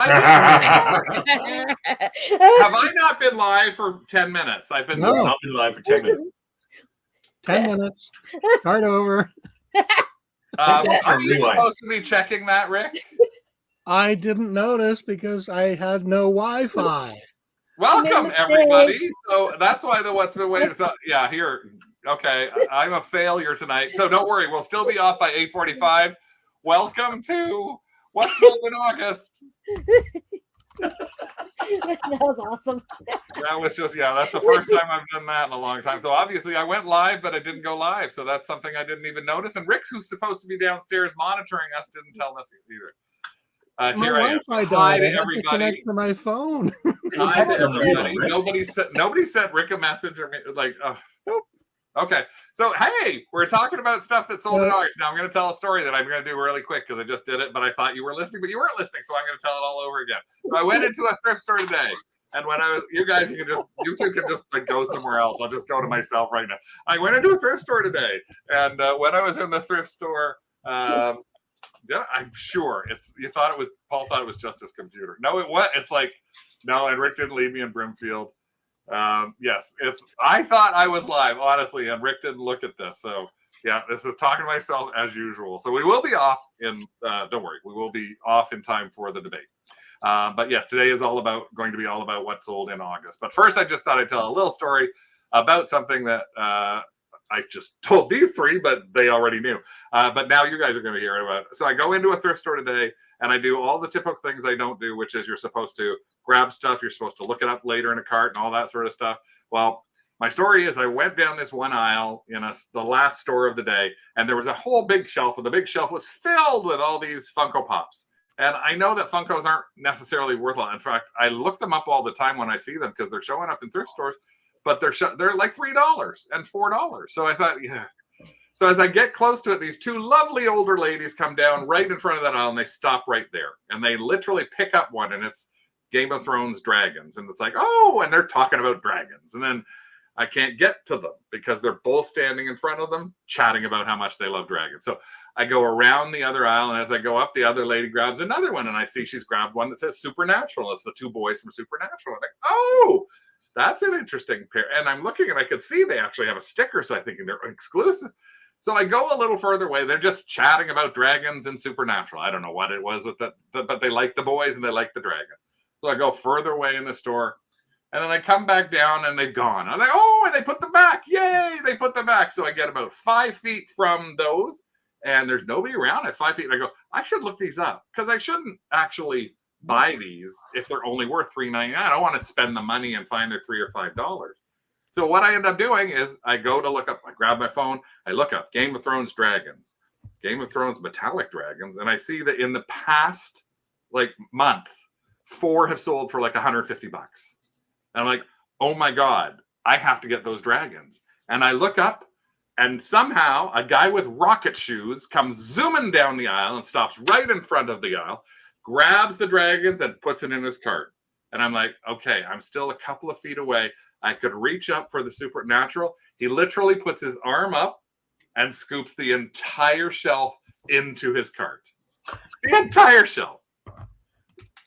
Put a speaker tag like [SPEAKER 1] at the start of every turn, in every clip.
[SPEAKER 1] Have I not been live for 10 minutes? I've been live for 10 minutes.
[SPEAKER 2] 10 minutes. Start over.
[SPEAKER 1] Are you supposed to be checking that, Rick?
[SPEAKER 2] I didn't notice because I had no Wi-Fi.
[SPEAKER 1] Welcome, everybody. So that's why the what's been waiting. So yeah, here. Okay, I'm a failure tonight. So don't worry, we'll still be off by 8:45. Welcome to What's Sold in August.
[SPEAKER 3] That was awesome.
[SPEAKER 1] That was just, that's the first time I've done that in a long time. So obviously I went live, but I didn't go live. So that's something I didn't even notice. And Rick's, who's supposed to be downstairs monitoring us, didn't tell us either.
[SPEAKER 2] My Wi-Fi died. I had to connect to my phone.
[SPEAKER 1] Hi to everybody. Nobody sent Rick a message or like, nope. Okay, so hey, we're talking about stuff that's sold in August. Now I'm going to tell a story that I'm going to do really quick because I just did it, but I thought you were listening, but you weren't listening, so I'm going to tell it all over again. So I went into a thrift store today, and when you two can just like go somewhere else. I'll just go to myself right now. I went into a thrift store today, and when I was in the thrift store, I'm sure Paul thought it was just his computer. No, it was. It's like no, and Rick didn't leave me in Brimfield. Yes, I thought I was live, honestly, and Rick didn't look at this. So yeah, this is talking to myself as usual. So we will be off don't worry, we will be off in time for the debate. But yes, today is going to be all about what's sold in August. But first, I just thought I'd tell a little story about something that I just told these three, but they already knew. But now you guys are going to hear about it. So I go into a thrift store today, and I do all the typical things I don't do, which is you're supposed to grab stuff. You're supposed to look it up later in a cart and all that sort of stuff. Well, my story is I went down this one aisle in the last store of the day, and there was a whole big shelf, and the big shelf was filled with all these Funko Pops. And I know that Funkos aren't necessarily worth a lot. In fact, I look them up all the time when I see them because they're showing up in thrift stores, but they're like $3 and $4. So I thought, yeah. So as I get close to it, these two lovely older ladies come down right in front of that aisle, and they stop right there. And they literally pick up one, and it's Game of Thrones dragons. And it's like, oh, and they're talking about dragons. And then I can't get to them because they're both standing in front of them, chatting about how much they love dragons. So I go around the other aisle, and as I go up, the other lady grabs another one, and I see she's grabbed one that says Supernatural. It's the two boys from Supernatural. I'm like, oh, that's an interesting pair. And I'm looking, and I could see they actually have a sticker, so I'm thinking they're exclusive. So I go a little further away. They're just chatting about dragons and Supernatural. I don't know what it was with that, but they like the boys and they like the dragon. So I go further away in the store, and then I come back down, and they've gone. I'm like, oh, and they put them back. Yay, they put them back. So I get about 5 feet from those, and there's nobody around at 5 feet. And I go, I should look these up because I shouldn't actually buy these if they're only worth $3.99. I don't want to spend the money and find they're $3 or $5. So what I end up doing is I go to look up, I grab my phone, I look up Game of Thrones dragons, Game of Thrones metallic dragons, and I see that in the past month, 4 have sold for like $150. And I'm like, oh my God, I have to get those dragons. And I look up, and somehow a guy with rocket shoes comes zooming down the aisle and stops right in front of the aisle, grabs the dragons and puts it in his cart. And I'm like, okay, I'm still a couple of feet away. I could reach up for the Supernatural. He literally puts his arm up and scoops the entire shelf into his cart. The entire shelf.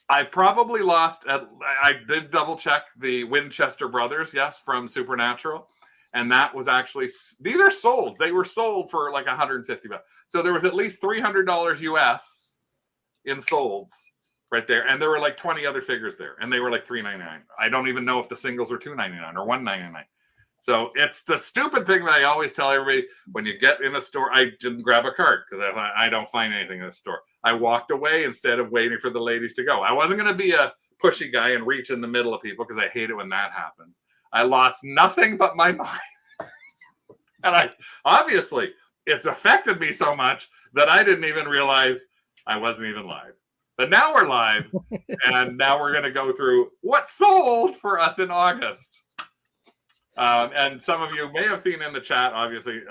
[SPEAKER 1] I probably lost. I did double check the Winchester brothers, yes, from Supernatural. And that was actually, these are sold. They were sold for like $150. So there was at least $300 US in solds right there. And there were like 20 other figures there. And they were like $3.99. I don't even know if the singles were $2.99 or $1.99. So it's the stupid thing that I always tell everybody when you get in a store. I didn't grab a cart because I don't find anything in the store. I walked away instead of waiting for the ladies to go. I wasn't going to be a pushy guy and reach in the middle of people because I hate it when that happens. I lost nothing but my mind. And obviously it's affected me so much that I didn't even realize I wasn't even live. But now we're live, and now we're going to go through what sold for us in August. And some of you may have seen in the chat, obviously,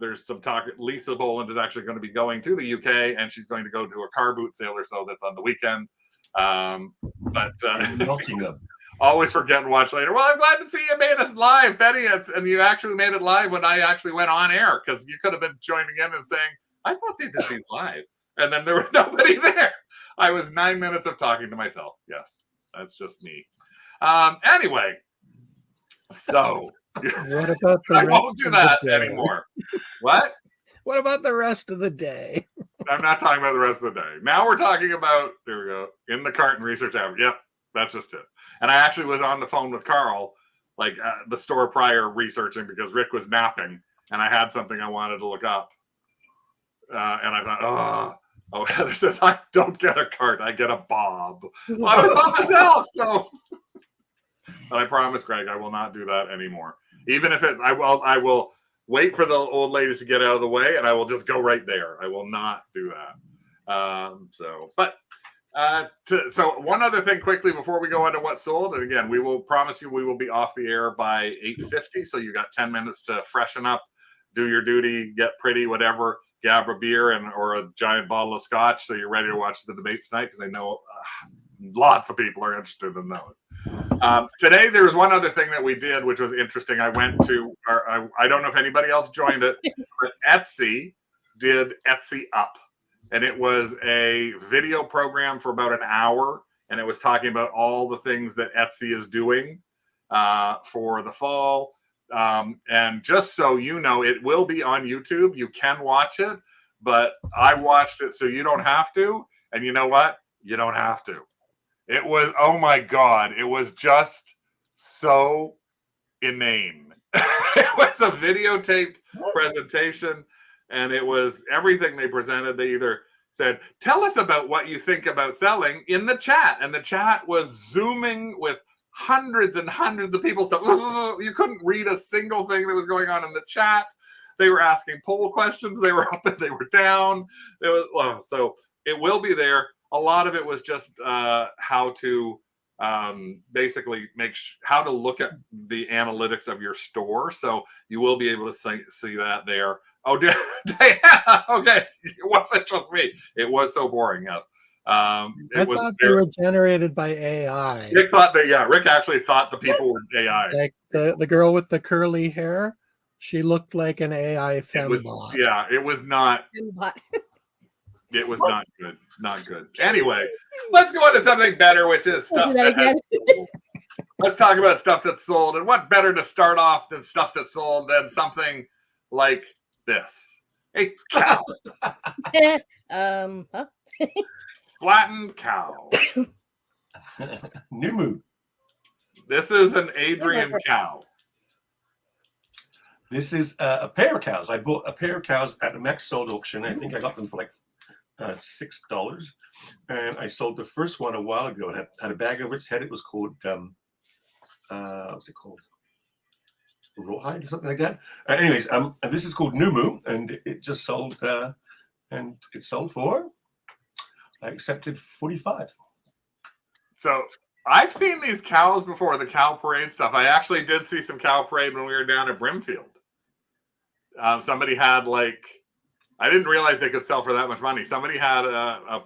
[SPEAKER 1] there's some talk. Lisa Boland is actually going to be going to the UK, and she's going to go to a car boot sale or so that's on the weekend. Nottingham. Always forget and watch later. Well, I'm glad to see you made us live, Betty, and you actually made it live when I actually went on air, because you could have been joining in and saying, I thought they did these live. And then there was nobody there. I was 9 minutes of talking to myself. Yes, that's just me. Anyway, so
[SPEAKER 2] What about the
[SPEAKER 1] I
[SPEAKER 2] rest
[SPEAKER 1] won't do
[SPEAKER 2] of
[SPEAKER 1] that
[SPEAKER 2] the day?
[SPEAKER 1] anymore. What?
[SPEAKER 2] What about the rest of the day?
[SPEAKER 1] I'm not talking about the rest of the day. Now we're talking about, there we go, in the cart and research average. Yep, that's just it. And I actually was on the phone with Carl, like the store prior, researching because Rick was napping and I had something I wanted to look up. And I thought, oh, Heather says, I don't get a cart, I get a bob. Well, I was by myself, so. But I promise, Greg, I will not do that anymore. Even if I will wait for the old ladies to get out of the way, and I will just go right there. I will not do that. So one other thing quickly before we go on to what sold, and again, we will promise you we will be off the air by 8:50. So you got 10 minutes to freshen up, do your duty, get pretty, whatever. Grab a beer or a giant bottle of scotch, so you're ready to watch the debates tonight because I know lots of people are interested in those. Today, there was one other thing that we did, which was interesting. I went to, I don't know if anybody else joined it, but Etsy did Etsy Up. And it was a video program for about an hour. And it was talking about all the things that Etsy is doing for the fall. And just so you know, it will be on YouTube. You can watch it. But I watched it so you don't have to. And you know what? You don't have to. It was, oh my God, it was just so inane. It was a videotaped presentation, and it was everything they presented. They either said, tell us about what you think about selling in the chat. And the chat was zooming with hundreds and hundreds of people. Stuff. You couldn't read a single thing that was going on in the chat. They were asking poll questions. They were up and they were down. It was, so it will be there. A lot of it was just how to basically how to look at the analytics of your store. So you will be able to see that there. Oh, Diana, okay. It wasn't just me. It was so boring, yes.
[SPEAKER 2] I thought they were generated by AI.
[SPEAKER 1] Rick thought Rick actually thought the people were AI.
[SPEAKER 2] Like the girl with the curly hair, she looked like an AI fembot.
[SPEAKER 1] Yeah, it was not. It was not good. Not good. Anyway, let's go on to something better, which is stuff let's talk about stuff that's sold. And what better to start off than stuff that's sold than something like this? A cow. Flattened cow.
[SPEAKER 3] New moon.
[SPEAKER 1] This is an Adrian cow.
[SPEAKER 3] This is a pair of cows. I bought a pair of cows at a Max sold auction. I think I got them for like $6. And I sold the first one a while ago. It had a bag over its head. It was called, what's it called? Rawhide or something like that. Anyways, this is called New Moon, and it just sold, and it sold for, I accepted 45.
[SPEAKER 1] So I've seen these cows before, the cow parade stuff. I actually did see some cow parade when we were down at Brimfield. Somebody had I didn't realize they could sell for that much money. Somebody had a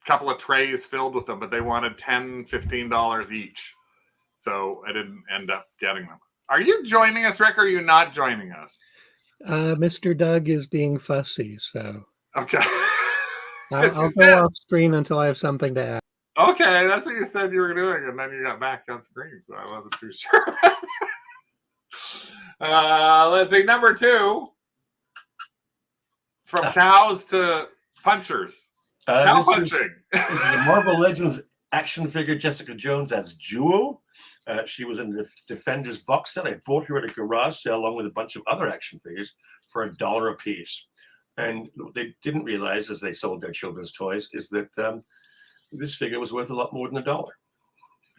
[SPEAKER 1] couple of trays filled with them, but they wanted $10, $15 each. So I didn't end up getting them. Are you joining us, Rick, or are you not joining us?
[SPEAKER 2] Mr. Doug is being fussy, so.
[SPEAKER 1] Okay.
[SPEAKER 2] I'll go off screen until I have something to add.
[SPEAKER 1] Okay, that's what you said you were doing, and then you got back on screen, so I wasn't too sure. Let's see, number 2. From cows to punchers. Cow punching.
[SPEAKER 3] This is the Marvel Legends action figure Jessica Jones as Jewel. She was in the Defenders box set. I bought her at a garage sale along with a bunch of other action figures for $1 a piece. And what they didn't realize as they sold their children's toys is that this figure was worth a lot more than $1.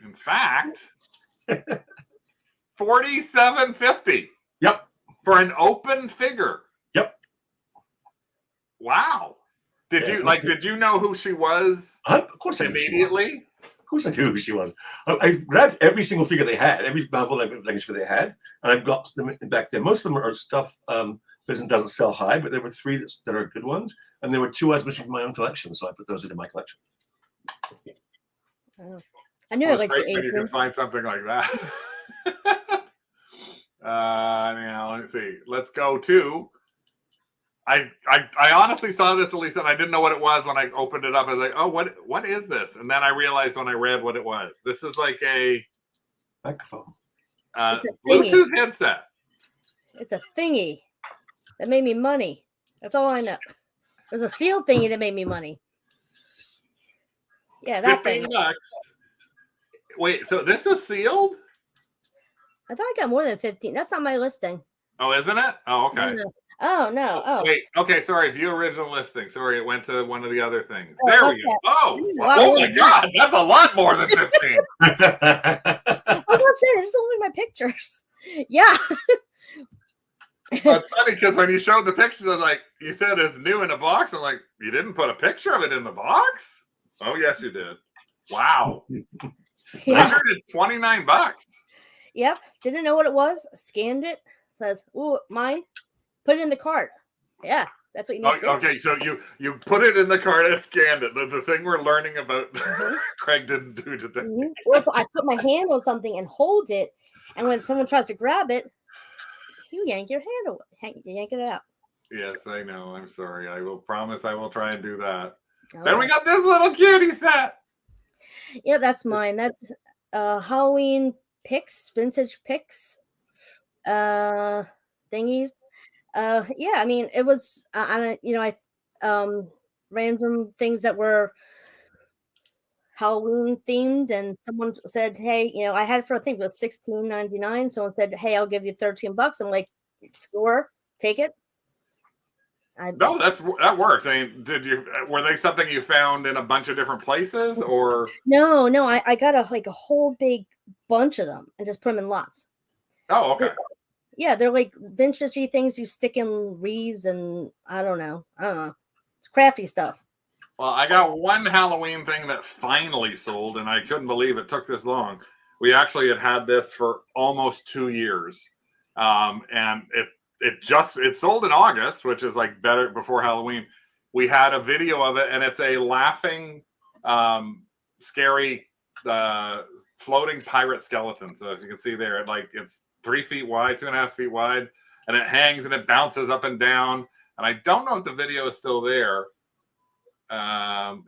[SPEAKER 1] In fact, $47.50.
[SPEAKER 3] Yep.
[SPEAKER 1] For an open figure.
[SPEAKER 3] Yep.
[SPEAKER 1] Wow. Did you know who she was?
[SPEAKER 3] Of course I knew
[SPEAKER 1] immediately?
[SPEAKER 3] She was. Of course I knew who she was. I grabbed every single figure they had, every Marvel Legends figure they had, and I've got them back there. Most of them are stuff doesn't sell high, but there were 3 that are good ones, and there were 2 I was missing from my own collection, so I put those into my collection.
[SPEAKER 4] I knew it like
[SPEAKER 1] when you can find something like that. Now let's see. Let's go to I honestly saw this, Elisa, and I didn't know what it was when I opened it up. I was like, oh, what is this? And then I realized when I read what it was. This is like a
[SPEAKER 3] microphone.
[SPEAKER 1] Bluetooth headset.
[SPEAKER 4] It's a thingy that made me money. That's all I know. It was a seal thingy that made me money. Yeah, that thing.
[SPEAKER 1] $15. Wait, so this is sealed?
[SPEAKER 4] I thought I got more than 15. That's not my listing.
[SPEAKER 1] Oh, isn't it? Oh, okay.
[SPEAKER 4] No. Oh, no. Oh.
[SPEAKER 1] Wait, okay, sorry. View original listing. Sorry, it went to one of the other things.
[SPEAKER 4] Oh,
[SPEAKER 1] there we go. Oh my God, that's a lot more than 15.
[SPEAKER 4] I was going to say, this is only my pictures. Yeah.
[SPEAKER 1] Well, it's funny because when you showed the pictures, I was like, you said it's new in a box. I'm like, you didn't put a picture of it in the box? Oh, yes, you did. Wow.
[SPEAKER 4] Yeah.
[SPEAKER 1] $129.
[SPEAKER 4] Yep. Didn't know what it was. Scanned it. Says, ooh, mine. Put it in the cart. Yeah. That's what you need to do.
[SPEAKER 1] Okay, so you put it in the cart and scanned it. The thing we're learning about Craig didn't do today.
[SPEAKER 4] Or if I put my hand on something and hold it, and when someone tries to grab it, you yank your hand away. Yank it out.
[SPEAKER 1] Yes, I know. I'm sorry. I will promise I will try and do that.
[SPEAKER 4] Oh.
[SPEAKER 1] Then we got this little cutie set.
[SPEAKER 4] Yeah, that's mine. That's Halloween picks, vintage picks, thingies. Yeah, I mean, it was I random things that were Halloween themed, and someone said, "Hey, I had it for I think it was $16.99." Someone said, "Hey, I'll give you $13." I'm like, "Score, take it."
[SPEAKER 1] No, that works. I mean, were they something you found in a bunch of different places, or
[SPEAKER 4] No, I got a whole big bunch of them and just put them in lots.
[SPEAKER 1] Oh, okay.
[SPEAKER 4] They're like vintagey things you stick in wreaths, and I don't know. It's crafty stuff.
[SPEAKER 1] Well, I got one Halloween thing that finally sold, and I couldn't believe it took this long. We actually had this for almost 2 years, and it sold in August, which is like better before Halloween. We had a video of it, and it's a laughing, scary, floating pirate skeleton. So if you can see there, it's 3 feet wide, 2.5 feet wide, and it hangs and it bounces up and down. And I don't know if the video is still there.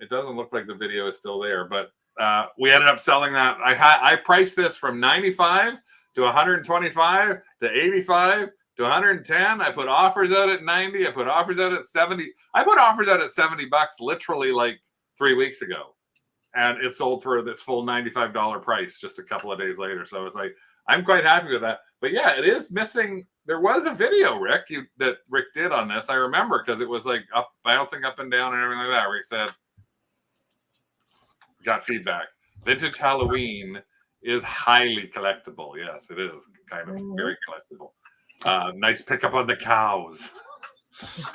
[SPEAKER 1] It doesn't look like the video is still there, but we ended up selling that. I priced this from 95 to 125 to 85 to 110. I put offers out at 90. I put offers out at 70. I put offers out at $70 literally like 3 weeks ago, and it sold for its full $95 price just a couple of days later. So I was like, I'm quite happy with that. But yeah, it is missing. There was a video, Rick, that Rick did on this. I remember because it was like bouncing up and down and everything like that. Where he said, got feedback. Vintage Halloween is highly collectible. Yes, it is kind of very collectible. Nice pickup on the cows.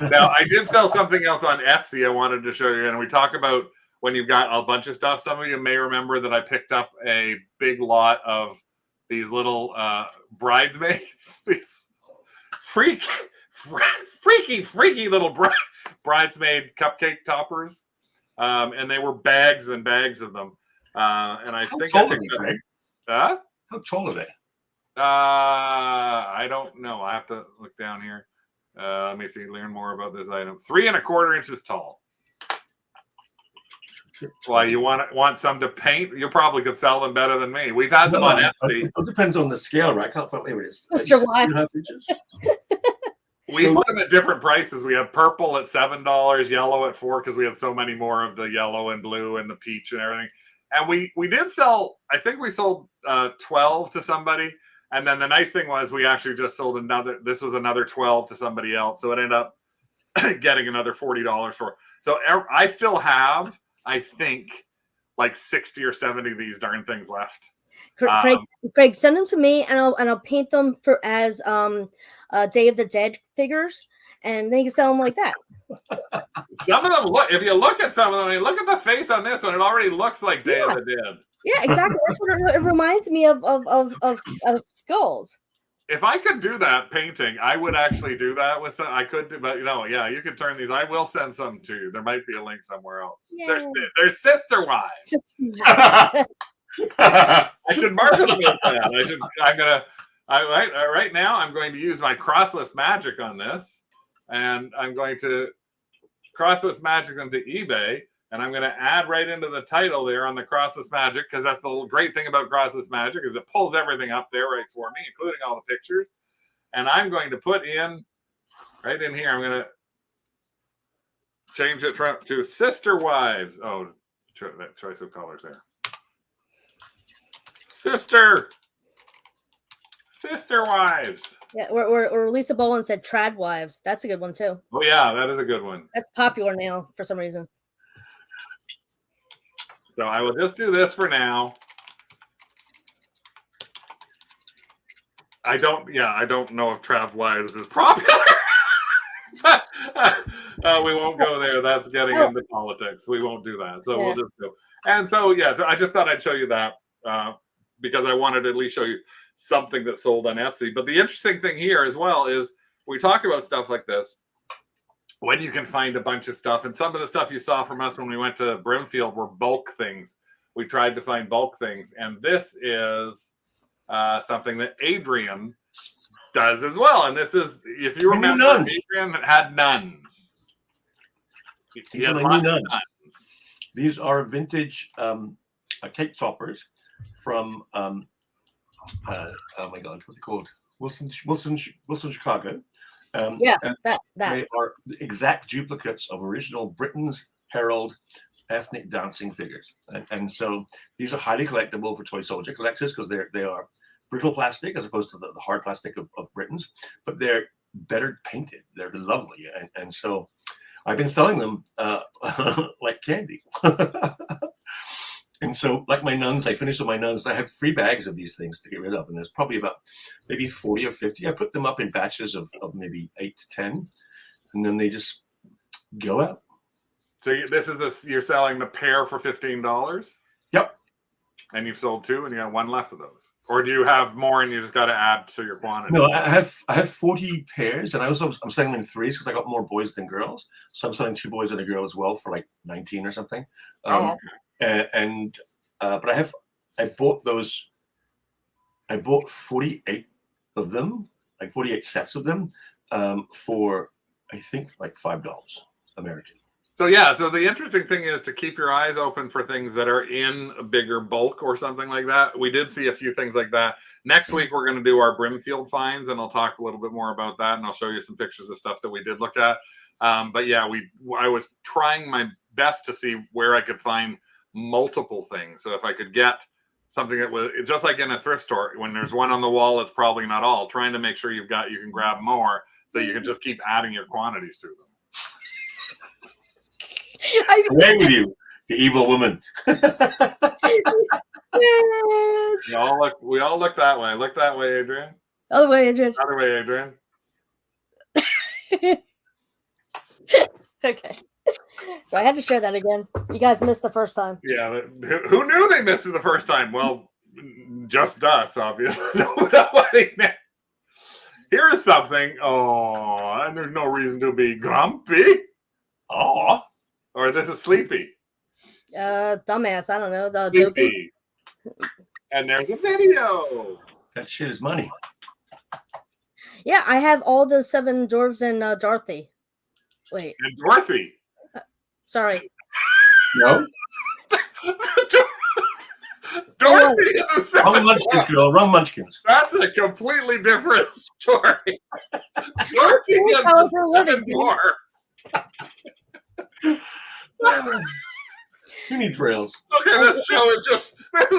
[SPEAKER 1] Now, I did sell something else on Etsy I wanted to show you. And we talk about when you've got a bunch of stuff. Some of you may remember that I picked up a big lot of these little bridesmaids, these freaky little bridesmaid cupcake toppers. And they were bags and bags of them. And I think
[SPEAKER 3] How tall are they, Greg?
[SPEAKER 1] Huh?
[SPEAKER 3] How tall are they?
[SPEAKER 1] I don't know. I have to look down here. Let me see. Learn more about this item. 3 1/4 inches tall. Well, you want some to paint? You probably could sell them better than me. We've had them on Etsy.
[SPEAKER 3] It depends on the scale, right? I can't find where it is.
[SPEAKER 4] That's your wife.
[SPEAKER 1] We put them at different prices. We have purple at $7, yellow at $4 because we had so many more of the yellow and blue and the peach and everything. And we did sell. I think we sold 12 to somebody. And then the nice thing was we actually just sold another. This was another 12 to somebody else. So it ended up getting another $40 for. So I still have, I think, like 60 or 70 of these darn things left.
[SPEAKER 4] Craig, send them to me, and I'll paint them as Day of the Dead figures, and then you can sell them like that.
[SPEAKER 1] Some of them look. If you look at some of them, I mean, look at the face on this one. It already looks like Day of the Dead.
[SPEAKER 4] Yeah, exactly. That's what it reminds me of skulls.
[SPEAKER 1] If I could do that painting, I would actually do that with some. I could do, but you could turn these. I will send some to you. There might be a link somewhere else.
[SPEAKER 4] Yeah.
[SPEAKER 1] They're sister wives. I should market them with that. Right now I'm going to use my crosslist magic on this. and I'm going to crosslist magic them to eBay, and I'm going to add right into the title there on the crosslist magic, because that's the great thing about crosslist magic is it pulls everything up there right for me, including all the pictures. And I'm going to put in right in here. I'm going to change it to sister wives. Oh, that choice of colors there. Sister wives.
[SPEAKER 4] Yeah, or Lisa Bowen said trad wives. That's a good one too.
[SPEAKER 1] Oh yeah, that is a good one.
[SPEAKER 4] That's popular now for some reason.
[SPEAKER 1] So I will just do this for now. I don't know if trad wives is popular. We won't go there. That's getting into politics. We won't do that. So we'll just go. And so so I just thought I'd show you that because I wanted to at least show you something that sold on Etsy. But the interesting thing here as well is we talk about stuff like this when you can find a bunch of stuff. And some of the stuff you saw from us when we went to Brimfield were bulk things. We tried to find bulk things. And this is something that Adrian does as well. And this is, if you remember, Adrian had nuns.
[SPEAKER 3] These are my new nuns. These are vintage cake toppers from oh my god, what's it called? Wilson, Chicago. They are the exact duplicates of original Britain's Herald ethnic dancing figures, and so these are highly collectible for toy soldier collectors because they are brittle plastic as opposed to the hard plastic of Britain's, but they're better painted. They're lovely, and so I've been selling them like candy. And so, like my nuns, I finished with my nuns. I have 3 bags of these things to get rid of, and there's probably about maybe 40 or 50. I put them up in batches of maybe 8 to 10, and then they just go out.
[SPEAKER 1] So you're selling the pair for $15? Yep. And you've sold 2, and you got 1 left of those, or do you have more and you just got to add to your quantity?
[SPEAKER 3] No, I have 40 pairs, and I'm selling them in 3s because I got more boys than girls. So I'm selling 2 boys and a girl as well for like 19 or something.
[SPEAKER 1] Okay.
[SPEAKER 3] But I bought 48 of them, like 48 sets of them, for I think like $5 American.
[SPEAKER 1] So so the interesting thing is to keep your eyes open for things that are in a bigger bulk or something like that. We did see a few things like that. Next week we're going to do our Brimfield finds, and I'll talk a little bit more about that, and I'll show you some pictures of stuff that we did look at. But yeah, I was trying my best to see where I could find multiple things. So if I could get something that was just like in a thrift store, when there's one on the wall, it's probably not all. Trying to make sure you can grab more so you can just keep adding your quantities to them.
[SPEAKER 3] Away with you, the evil woman.
[SPEAKER 4] Yes.
[SPEAKER 1] We all look that way. Look that way, Adrian.
[SPEAKER 4] Other way, Adrian.
[SPEAKER 1] Other way, Adrian.
[SPEAKER 4] Okay. So I had to share that again. You guys missed the first time.
[SPEAKER 1] Yeah, who knew they missed it the first time? Well, just us, obviously. Nobody knew. Here's something. Oh, and there's no reason to be grumpy. Oh, or this is sleepy.
[SPEAKER 4] Dumbass. I don't know. The
[SPEAKER 1] sleepy. And there's a video.
[SPEAKER 3] That shit is money.
[SPEAKER 4] Yeah, I have all the 7 dwarves and Dorothy. Wait.
[SPEAKER 1] And Dorothy.
[SPEAKER 4] Sorry.
[SPEAKER 3] No.
[SPEAKER 1] Dorothy and the 7
[SPEAKER 3] Wrong munchkins, girl. Wrong munchkins.
[SPEAKER 1] That's a completely different story. Dorothy and the 7 dwarves.
[SPEAKER 3] Who needs rails?
[SPEAKER 1] Okay, this show is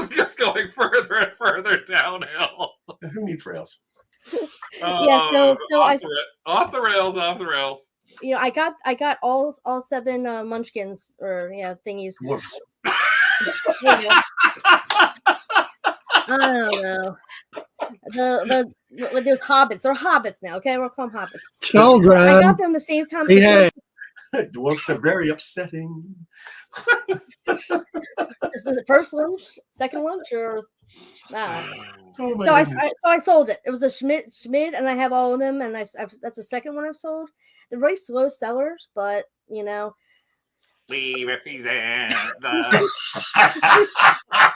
[SPEAKER 1] just going further and further downhill.
[SPEAKER 3] Who needs rails?
[SPEAKER 4] Yeah, so
[SPEAKER 1] off the rails.
[SPEAKER 4] You know, I got all 7 munchkins or thingies. I don't know. There's hobbits. They're hobbits now. Okay, we'll call them hobbits.
[SPEAKER 2] Children.
[SPEAKER 4] I got them the same time.
[SPEAKER 2] Hey.
[SPEAKER 3] Dwarfs are very upsetting.
[SPEAKER 4] Is it the first lunch, second lunch, or nah?
[SPEAKER 3] Oh
[SPEAKER 4] So I sold it. It was a Schmid, and I have all of them, and that's the second one I've sold. They're very slow sellers, but you know.
[SPEAKER 1] We represent the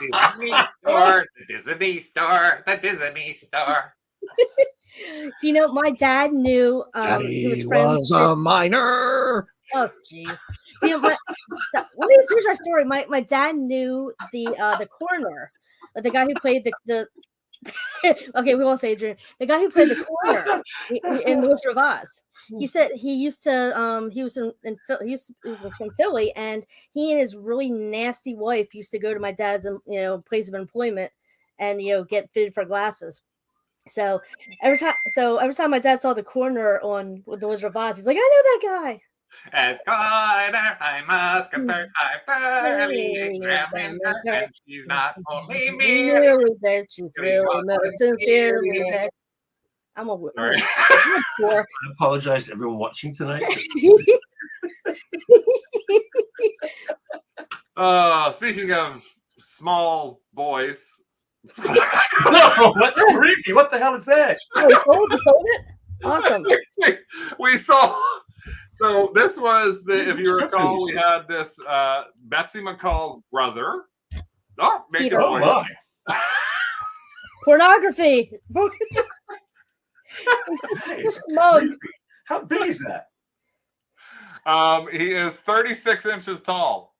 [SPEAKER 1] Disney store, the Disney store, the Disney store.
[SPEAKER 4] Do you know my dad knew he was
[SPEAKER 2] Daddy
[SPEAKER 4] friends
[SPEAKER 2] was a minor.
[SPEAKER 4] oh jeez. You know, let me finish my story. My dad knew the coroner, the guy who played the okay, we won't say Adrian. The guy who played the coroner in The Wizard of Oz. He said he used to he was from Philly, and he and his really nasty wife used to go to my dad's place of employment and get fitted for glasses. So every time my dad saw the coroner on with The Wizard of Oz, he's like, I know that guy.
[SPEAKER 1] As coroner, I must confess, I thoroughly examined her, and she's not only merely
[SPEAKER 4] dead, she's really most sincerely dead. I'm a
[SPEAKER 1] Sorry.
[SPEAKER 3] I apologize to everyone watching tonight.
[SPEAKER 1] Speaking of small boys.
[SPEAKER 3] No, that's creepy. What the hell is that?
[SPEAKER 4] Oh, you sold it? Awesome.
[SPEAKER 1] We saw. So this was if you recall, we had this Betsy McCall's brother. Oh,
[SPEAKER 4] Peter.
[SPEAKER 3] Oh my!
[SPEAKER 4] Pornography. Mug.
[SPEAKER 3] How big is that?
[SPEAKER 1] He is 36 inches tall.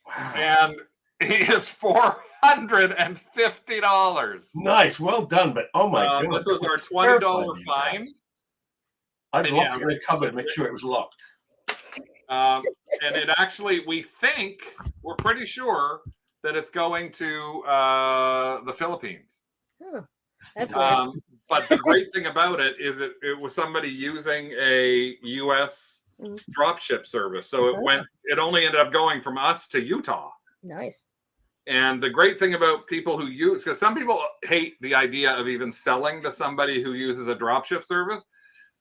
[SPEAKER 3] Wow.
[SPEAKER 1] And he is $450.
[SPEAKER 3] Nice, well done. But oh my goodness,
[SPEAKER 1] this was our $20 fine.
[SPEAKER 3] I'd lock it in a cupboard, make sure it was locked.
[SPEAKER 1] And it actually, we're pretty sure that it's going to the Philippines.
[SPEAKER 4] Huh. That's weird.
[SPEAKER 1] But the great thing about it is it was somebody using a U.S. dropship service. So it only ended up going from us to Utah.
[SPEAKER 4] Nice.
[SPEAKER 1] And the great thing about people who use, because some people hate the idea of even selling to somebody who uses a dropship service.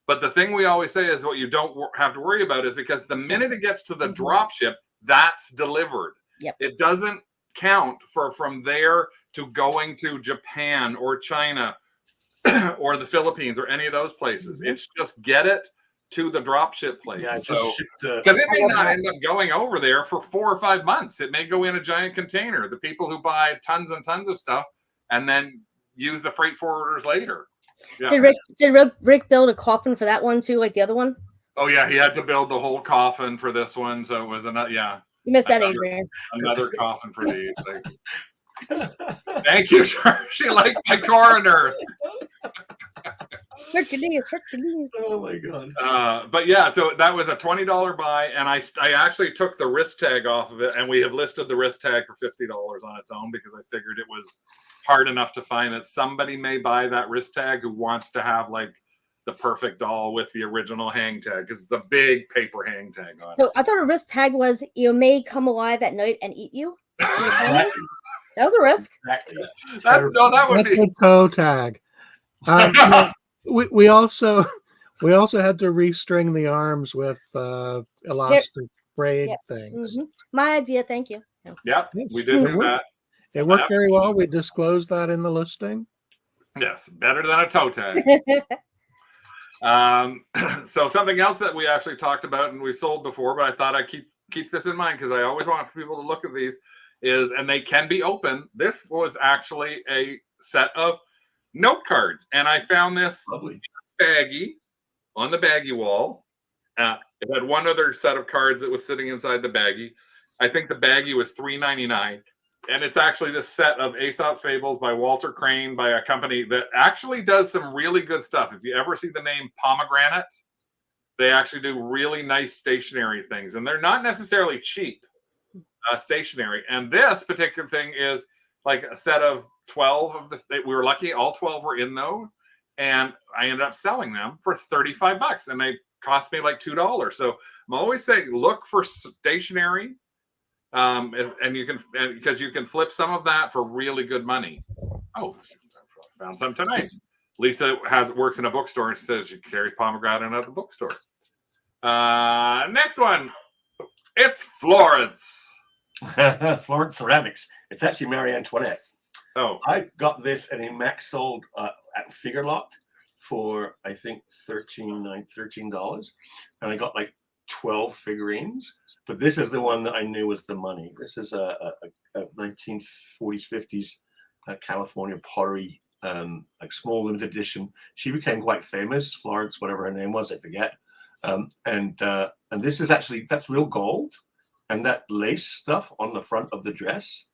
[SPEAKER 1] But the thing we always say is what you don't have to worry about is because the minute it gets to the dropship, that's delivered.
[SPEAKER 4] Yep.
[SPEAKER 1] It doesn't count from there to going to Japan or China or the Philippines or any of those places. It's just get it to the dropship place. Yeah, because it may not end up going over there for 4 or 5 months. It may go in a giant container. The people who buy tons and tons of stuff and then use the freight forwarders later. Yeah.
[SPEAKER 4] Did Rick build a coffin for that one too, like the other one?
[SPEAKER 1] Oh yeah, he had to build the whole coffin for this one, so it was another. Yeah,
[SPEAKER 4] you missed that, Adrian.
[SPEAKER 1] Another coffin for these. Thank you. She liked my coroner.
[SPEAKER 4] Hercules.
[SPEAKER 3] Oh my god.
[SPEAKER 1] But yeah, so that was a $20 buy, and I actually took the wrist tag off of it, and we have listed the wrist tag for $50 on its own because I figured it was hard enough to find that somebody may buy that wrist tag who wants to have like the perfect doll with the original hang tag because it's the big paper hang tag on it.
[SPEAKER 4] So I thought a wrist tag was you may come alive at night and eat you. That was a risk.
[SPEAKER 3] Exactly.
[SPEAKER 1] That would be
[SPEAKER 2] a toe tag. We also had to restring the arms with elastic braid things.
[SPEAKER 4] My idea, thank you.
[SPEAKER 1] Yeah, we did do that.
[SPEAKER 2] It worked very well. We disclosed that in the listing.
[SPEAKER 1] Yes, better than a toe tag. So something else that we actually talked about and we sold before, but I thought I'd keep this in mind because I always want people to look at these and they can be open. This was actually a set of note cards, and I found this baggie on the baggie wall. It had one other set of cards that was sitting inside the baggie. I think the baggie was $3.99. And it's actually this set of Aesop Fables by Walter Crane, by a company that actually does some really good stuff. If you ever see the name Pomegranate, they actually do really nice stationery things. And they're not necessarily cheap stationery. And this particular thing is like a set of 12 of this. We were lucky, all 12 were in those. And I ended up selling them for $35. And they cost me like $2. So I'm always saying, look for stationery. And you can, because you can flip some of that for really good money. Oh, found some tonight. Lisa works in a bookstore and says she carries pomegranate at the bookstore. Next one, it's Florence.
[SPEAKER 3] Florence Ceramics. It's actually Marie Antoinette.
[SPEAKER 1] Oh,
[SPEAKER 3] I got this and in Max sold at Figure Locked for I think $13, and I got like 12 figurines, but this is the one that I knew was the money. This is a 1940s, 50s California pottery like small limited edition. She became quite famous, Florence, whatever her name was, I forget. And this is actually, that's real gold, and that lace stuff on the front of the dress,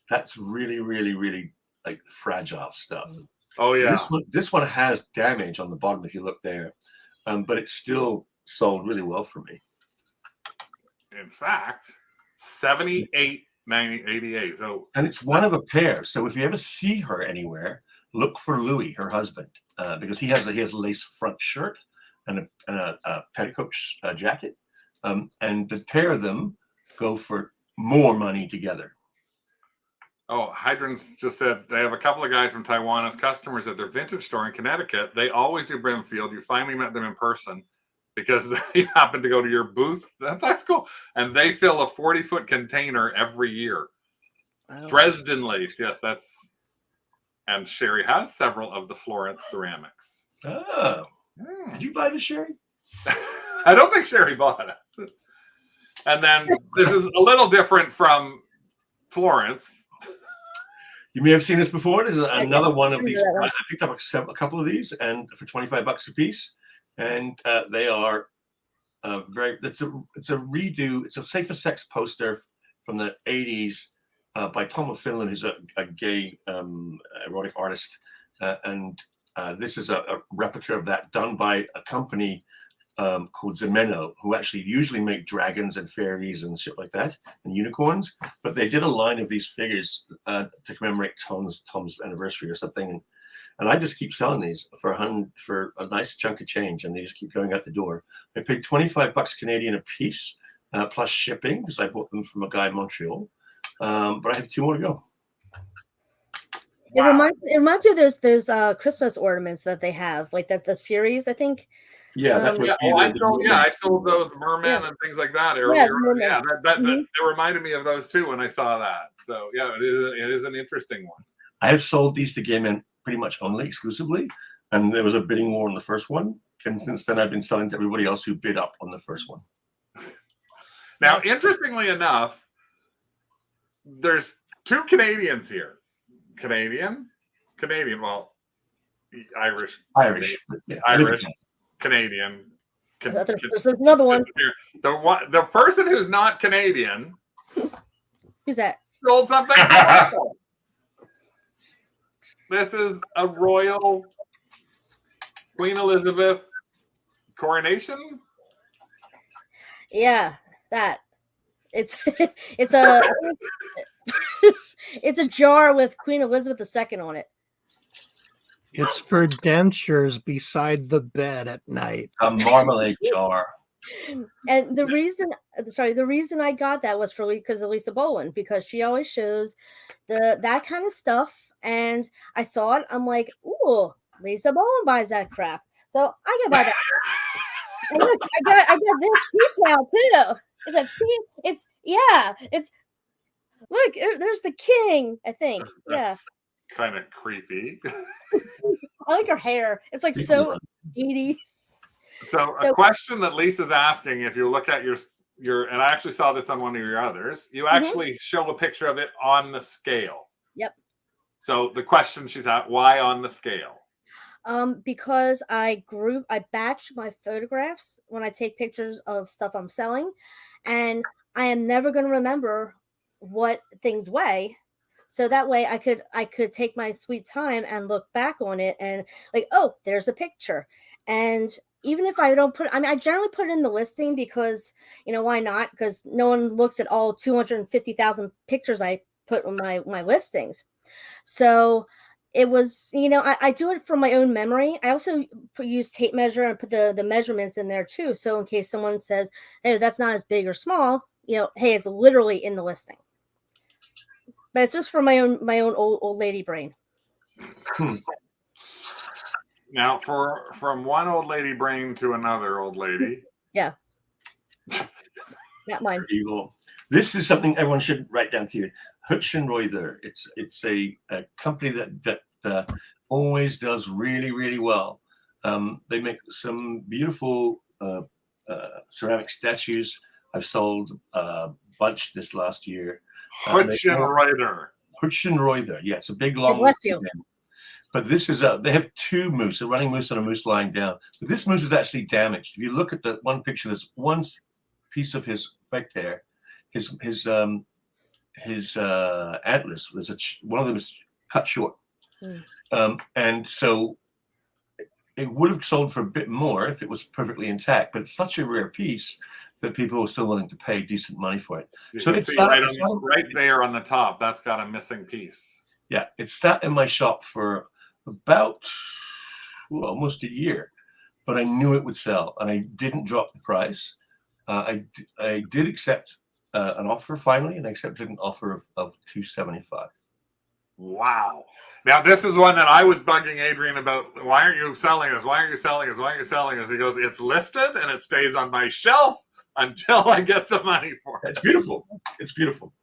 [SPEAKER 3] that's really, really, really like fragile stuff.
[SPEAKER 1] Oh yeah.
[SPEAKER 3] This one has damage on the bottom if you look there, but it still sold really well for me.
[SPEAKER 1] In fact, 78.88. So,
[SPEAKER 3] and it's one of a pair. So if you ever see her anywhere, look for Louis, her husband, because he has a lace front shirt and a petticoat jacket, and the pair of them go for more money together.
[SPEAKER 1] Oh, Hydrants just said they have a couple of guys from Taiwan as customers at their vintage store in Connecticut. They always do Brimfield. You finally met them in person because they happen to go to your booth. That's cool. And they fill a 40-foot container every year. Oh. Dresden lace. Yes, that's. And Sherry has several of the Florence ceramics.
[SPEAKER 3] Oh. Did you buy the Sherry?
[SPEAKER 1] I don't think Sherry bought it. And then this is a little different from Florence.
[SPEAKER 3] You may have seen this before. This is another one of these. I picked up a couple of these, and for $25 a piece, and they are very. It's a redo. It's a Safer Sex poster from the '80s by Tom of Finland, who's a gay erotic artist, and this is a replica of that done by a company called Zimeno, who actually usually make dragons and fairies and shit like that, and unicorns. But they did a line of these figures to commemorate Tom's anniversary or something, and I just keep selling these for a nice chunk of change, and they just keep going out the door. I paid $25 Canadian a piece, plus shipping, because I bought them from a guy in Montreal. But I have 2 more to go.
[SPEAKER 4] It reminds me of those Christmas ornaments that they have, like the series, I think.
[SPEAKER 3] Yeah, that's what
[SPEAKER 1] I sold those mermen and things like that earlier. Yeah, it reminded me of those too when I saw that. So yeah, it is an interesting one.
[SPEAKER 3] I have sold these to gay men pretty much only exclusively, and there was a bidding war on the first one, and since then I've been selling to everybody else who bid up on the first one.
[SPEAKER 1] Now, interestingly enough, there's 2 Canadians here. Canadian. Well, Irish. Canadian.
[SPEAKER 4] There's another one.
[SPEAKER 1] The person who's not Canadian.
[SPEAKER 4] Who's that?
[SPEAKER 1] Sold something. This is a royal Queen Elizabeth coronation.
[SPEAKER 4] Yeah, that. It's a it's a jar with Queen Elizabeth II on it.
[SPEAKER 2] It's for dentures beside the bed at night.
[SPEAKER 3] A marmalade jar.
[SPEAKER 4] And the reason I got that was because of Lisa Boland, because she always shows that kind of stuff. And I saw it. I'm like, ooh, Lisa Boland buys that crap, so I can buy that. And look, I got this teeth now too. It's a teeth. It's look. There's the king. I think.
[SPEAKER 1] That's kind of creepy.
[SPEAKER 4] I like her hair. It's like so 80s.
[SPEAKER 1] So a question that Lisa's asking, if you look at your, and I actually saw this on one of your others, you actually show a picture of it on the scale.
[SPEAKER 4] Yep.
[SPEAKER 1] So the question she's at, why on the scale?
[SPEAKER 4] Because I batch my photographs when I take pictures of stuff I'm selling, and I am never going to remember what things weigh. So that way I could take my sweet time and look back on it and like, oh, there's a picture. And even if I don't I generally put it in the listing because, why not? Because no one looks at all 250,000 pictures I put on my listings. So it was, I do it from my own memory. I also use tape measure and put the measurements in there too. So in case someone says, hey, that's not as big or small, hey, it's literally in the listing. But it's just for my own old lady brain.
[SPEAKER 1] Now, from one old lady brain to another old lady.
[SPEAKER 4] Yeah. Not mine.
[SPEAKER 3] Evil. This is something everyone should write down to you. Hutchinson. It's a company that always does really, really well. They make some beautiful ceramic statues. I've sold a bunch this last year.
[SPEAKER 1] Hutchinson.
[SPEAKER 3] Yeah, it's a big long.
[SPEAKER 4] Bless you.
[SPEAKER 3] But this is they have two moose, a running moose and a moose lying down. But this moose is actually damaged. If you look at the one picture, there's one piece of his right there. His antlers was one of them is cut short, and so it would have sold for a bit more if it was perfectly intact. But it's such a rare piece that people are still willing to pay decent money for it. So it's
[SPEAKER 1] right there on the top. That's got a missing piece.
[SPEAKER 3] Yeah, it sat in my shop for about almost a year, but I knew it would sell, and I didn't drop the price. I did accept an offer finally, and I accepted an offer of $275.
[SPEAKER 1] Wow. Now this is one that I was bugging Adrian about. Why aren't you selling this? Why aren't you selling this? Why aren't you selling this? He goes, it's listed and it stays on my shelf until I get the money for it.
[SPEAKER 3] It's beautiful. It's beautiful.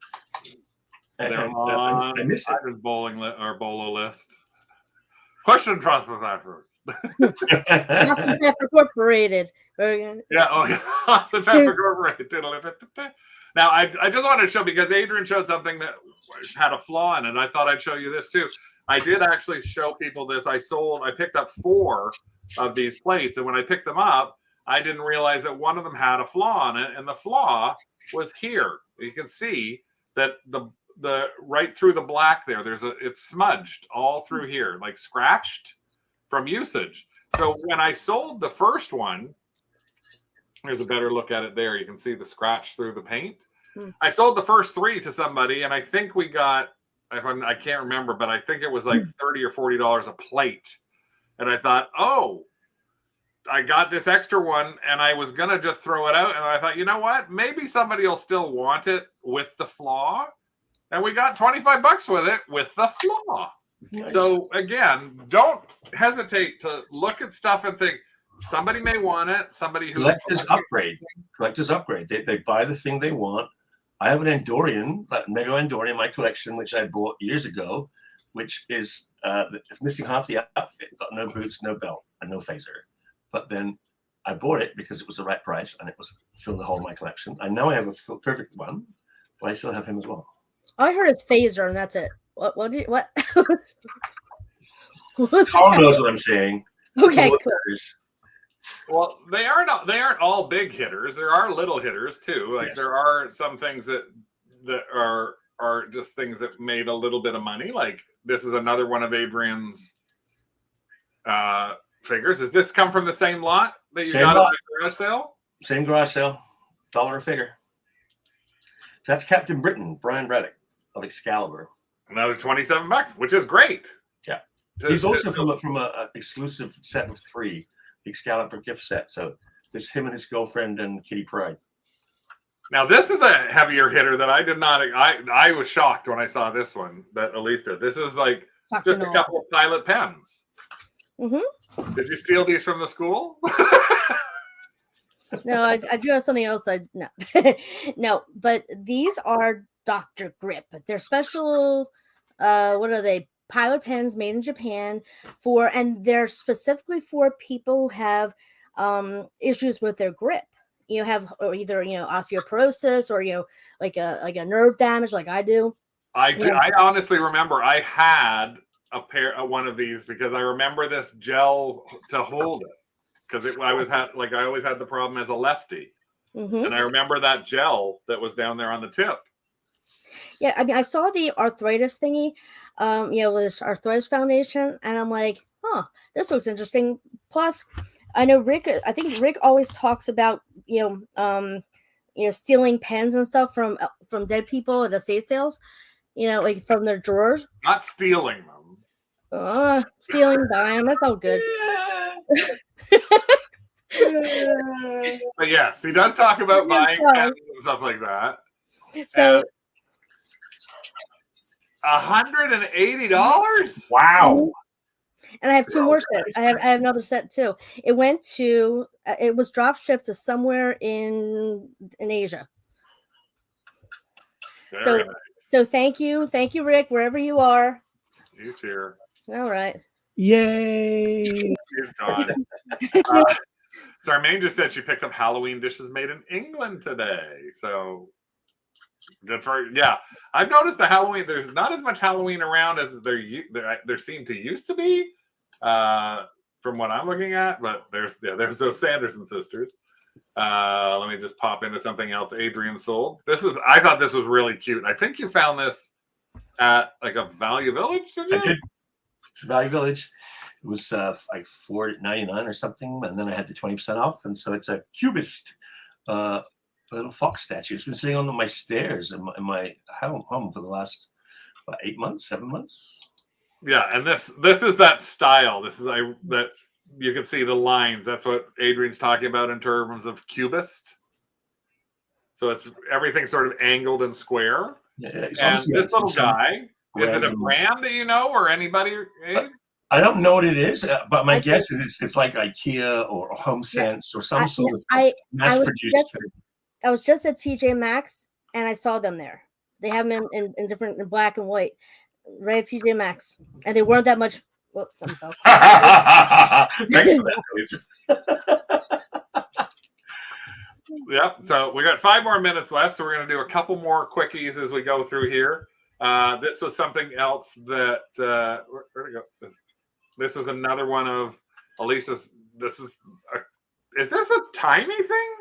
[SPEAKER 3] And I miss it.
[SPEAKER 1] Bowling or Bolo list. Question transfer factor.
[SPEAKER 4] Incorporated.
[SPEAKER 1] Yeah. Oh, yeah. Incorporated. Now, I just wanted to show, because Adrian showed something that had a flaw in it. I thought I'd show you this too. I did actually show people this. I picked up 4 of these plates, and when I picked them up, I didn't realize that one of them had a flaw in it, and the flaw was here. You can see that the right through the black there, it's smudged all through here, like scratched from usage. So when I sold the first one, here's a better look at it there. You can see the scratch through the paint. I sold the first 3 to somebody, and I think we got, I can't remember, but I think it was like $30 or $40 a plate. And I thought, oh, I got this extra one, and I was going to just throw it out. And I thought, you know what? Maybe somebody will still want it with the flaw. And we got $25 with it with the flaw. Nice. So again, don't hesitate to look at stuff and think, somebody may want it. Somebody who
[SPEAKER 3] collectors upgrade. They buy the thing they want. I have an Andorian, that Mega Andorian in my collection, which I bought years ago, which is missing half the outfit. Got no boots, no belt, and no phaser. But then I bought it because it was the right price, and it was filled the whole of my collection. I know I have a perfect one, but I still have him as well.
[SPEAKER 4] All I heard is phaser, and that's it. What?
[SPEAKER 3] Carl knows what I'm saying.
[SPEAKER 4] Okay, cool.
[SPEAKER 1] Well, they aren't all big hitters. There are little hitters too. Like yes. There are some things that are just things that made a little bit of money. Like this is another one of Adrian's figures. Does this come from the same lot that you got at the garage sale?
[SPEAKER 3] Same garage sale, $1 a figure. That's Captain Britain, Brian Braddock of Excalibur.
[SPEAKER 1] Another $27, which is great.
[SPEAKER 3] Yeah, he's also from a exclusive set of 3. Excalibur gift set. So this him and his girlfriend and Kitty Pryde.
[SPEAKER 1] Now this is a heavier hitter that I did not. I was shocked when I saw this one that Elisa. This is like just a couple of Pilot pens. Mm-hmm. Did you steal these from the school?
[SPEAKER 4] No, I do have something else. No, but these are Dr. Grip. They're special. What are they? Pilot pens made in Japan and they're specifically for people who have issues with their grip. You have either osteoporosis or like a nerve damage, like I do.
[SPEAKER 1] I honestly remember I had one of these because I remember this gel to hold it because I always had the problem as a lefty, and I remember that gel that was down there on the tip.
[SPEAKER 4] Yeah, I mean, I saw the arthritis thingy, with this arthritis foundation, and I'm like, this looks interesting. Plus, I know I think Rick always talks about, stealing pens and stuff from dead people at estate sales, like from their drawers.
[SPEAKER 1] Not stealing them.
[SPEAKER 4] Stealing, buying, that's all good.
[SPEAKER 1] But yes, he does talk about buying pens and stuff like that.
[SPEAKER 4] So.
[SPEAKER 1] $180?
[SPEAKER 3] Wow.
[SPEAKER 4] And I have 2 more sets. I have another set too. It was drop shipped to somewhere in Asia. Very nice. So thank you, Rick, wherever you are.
[SPEAKER 1] He's here.
[SPEAKER 4] All right.
[SPEAKER 2] Yay!
[SPEAKER 1] He's gone. Charmaine just said she picked up Halloween dishes made in England today. So Good for yeah. I've noticed the Halloween. There's not as much Halloween around as there seem to used to be, from what I'm looking at. But there's those Sanderson sisters. Let me just pop into something else. Adrian sold. I thought this was really cute. I think you found this at like a Value Village. Did you?
[SPEAKER 3] I did. It's a Value Village. It was like $4.99 or something, and then I had the 20% off, and so it's a cubist. Little fox statue. It's been sitting on my stairs in my home for the last 8 months, 7 months.
[SPEAKER 1] Yeah, and this is that style. This is that you can see the lines. That's what Adrian's talking about in terms of cubist. So it's everything sort of angled and square.
[SPEAKER 3] Yeah,
[SPEAKER 1] and this little guy, is it a brand that you know or anybody?
[SPEAKER 3] I don't know what it is, but my guess is it's like IKEA or HomeSense or some sort of mass-produced thing.
[SPEAKER 4] I was just at TJ Maxx and I saw them there. They have them in different in black and white, right at TJ Maxx, and they weren't that much. Whoops,
[SPEAKER 3] Thanks for that, Elisa.
[SPEAKER 1] Yep. So we got 5 more minutes left, so we're going to do a couple more quickies as we go through here. This was something else that where'd it go? This was another one of Elisa's. Is this a tiny thing?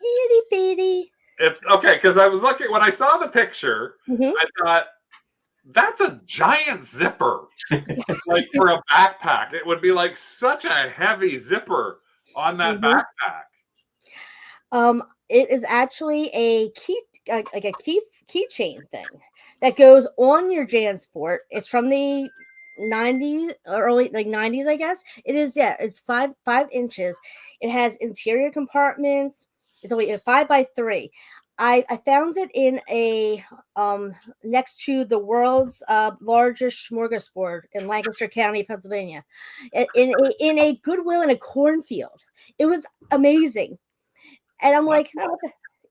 [SPEAKER 4] Itty bitty.
[SPEAKER 1] It's okay because I was looking when I saw the picture. I thought that's a giant zipper, like for a backpack. It would be like such a heavy zipper on that backpack.
[SPEAKER 4] It is actually a keychain thing that goes on your JanSport. It's from the 90s, early 90s, I guess. It is, yeah. It's 5 inches. It has interior compartments. It's only a 5x3. I found it in a next to the world's largest smorgasbord in Lancaster County, Pennsylvania, in a Goodwill in a cornfield. It was amazing, and I'm like, oh,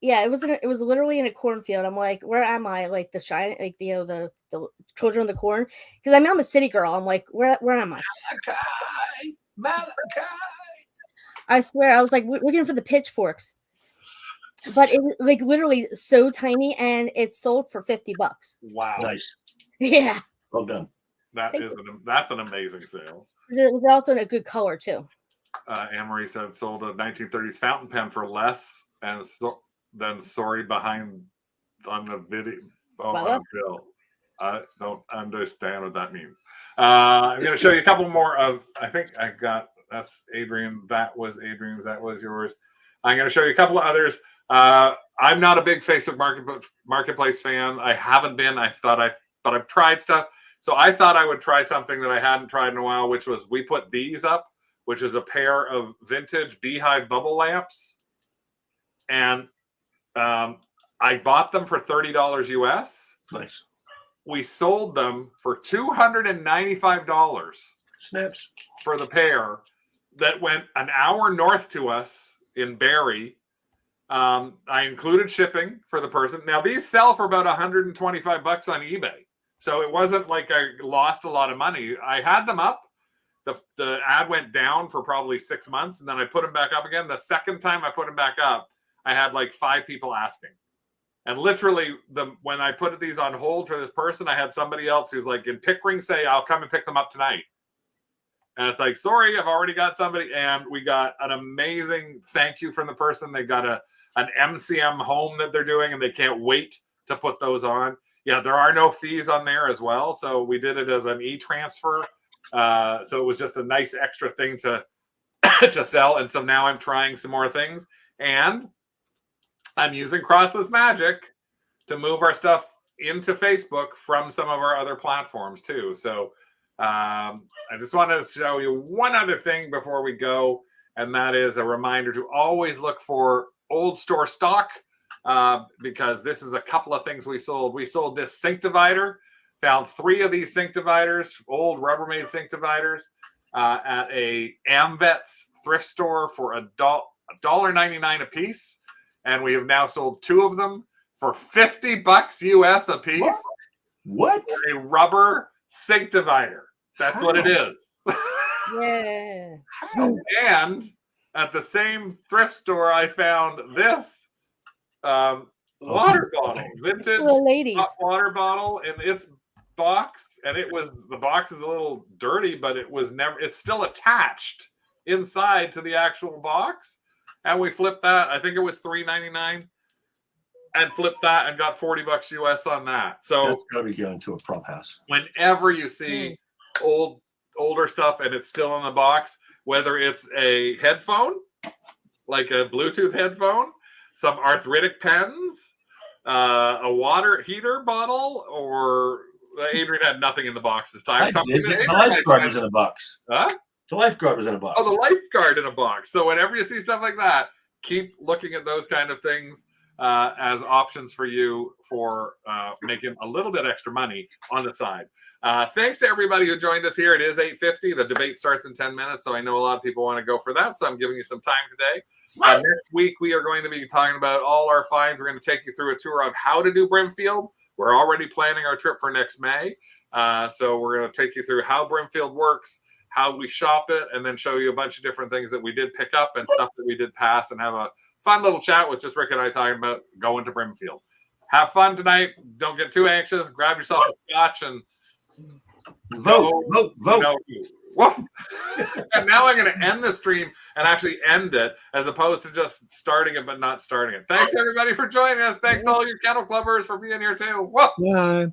[SPEAKER 4] yeah, it was literally in a cornfield. I'm like, where am I? Like the shine, like the children of the corn, because I'm a city girl. I'm like, where am I?
[SPEAKER 3] Malachi.
[SPEAKER 4] I swear, I was like looking for the pitchforks. But it was like literally so tiny, and it's sold for $50.
[SPEAKER 1] Wow!
[SPEAKER 3] Nice.
[SPEAKER 4] Yeah.
[SPEAKER 3] Well done.
[SPEAKER 1] That's an amazing sale.
[SPEAKER 4] It was also in a good color too.
[SPEAKER 1] Anne-Marie said sold a 1930s fountain pen for less, and then sorry behind on the video. Oh, on Bill. I don't understand what that means. I'm going to show you a couple more of. I think I got that's Adrian. That was Adrian's. That was yours. I'm going to show you a couple of others. I'm not a big Facebook marketplace fan. I haven't been. But I've tried stuff. So I thought I would try something that I hadn't tried in a while, which was we put these up, which is a pair of vintage Beehive bubble lamps, and I bought them for $30 US.
[SPEAKER 3] Nice.
[SPEAKER 1] We sold them for $295.
[SPEAKER 3] Snaps
[SPEAKER 1] for the pair that went an hour north to us in Barrie. I included shipping for the person. Now these sell for about $125 on eBay, so it wasn't like I lost a lot of money. I had them up. The ad went down for probably 6 months, and then I put them back up again. The second time I put them back up, I had like 5 people asking, and literally when I put these on hold for this person, I had somebody else who's like in Pickering say, "I'll come and pick them up tonight." And it's like, sorry, I've already got somebody. And we got an amazing thank you from the person. They got an MCM home that they're doing, and they can't wait to put those on. Yeah, there are no fees on there as well. So we did it as an e-transfer. So it was just a nice extra thing to sell. And so now I'm trying some more things. And I'm using Crossless Magic to move our stuff into Facebook from some of our other platforms too. So I just wanted to show you one other thing before we go, and that is a reminder to always look for old store stock, because this is a couple of things we sold. We sold this sink divider, found 3 of these sink dividers, old Rubbermaid sink dividers, at a AmVets thrift store for $1.99 a piece, and we have now sold 2 of them for $50 US a piece.
[SPEAKER 3] What?
[SPEAKER 1] For a rubber sink divider. That's what it is.
[SPEAKER 4] Yeah.
[SPEAKER 1] And at the same thrift store, I found this water bottle, vintage
[SPEAKER 4] Little ladies.
[SPEAKER 1] hot water bottle in its box, and the box is a little dirty, but it's still attached inside to the actual box. And we flipped that. I think it was $3.99, and flipped that and got $40 US on that. So
[SPEAKER 3] that's gotta be going to a prop house.
[SPEAKER 1] Whenever you see older stuff and it's still in the box, whether it's a headphone, like a Bluetooth headphone, some arthritic pens, a water heater bottle, or Adrian had nothing in the box this time.
[SPEAKER 3] The lifeguard was in a box.
[SPEAKER 1] Huh?
[SPEAKER 3] The lifeguard was in a box.
[SPEAKER 1] Oh, the lifeguard in a box. So whenever you see stuff like that, keep looking at those kind of things as options for you for making a little bit extra money on the side. Thanks to everybody who joined us here. It is 8:50. The debate starts in 10 minutes, so I know a lot of people want to go for that, so I'm giving you some time today. Next week, we are going to be talking about all our finds. We're going to take you through a tour of how to do Brimfield. We're already planning our trip for next May. So we're going to take you through how Brimfield works, how we shop it, and then show you a bunch of different things that we did pick up and stuff that we did pass, and have a fun little chat with just Rick and I talking about going to Brimfield. Have fun tonight. Don't get too anxious. Grab yourself a scotch and
[SPEAKER 3] vote.
[SPEAKER 1] And now I'm going to end the stream and actually end it as opposed to just starting it but not starting it. Thanks everybody for joining us. Thanks to all your Kennel Clubbers for being here too. Whoa.
[SPEAKER 2] Bye.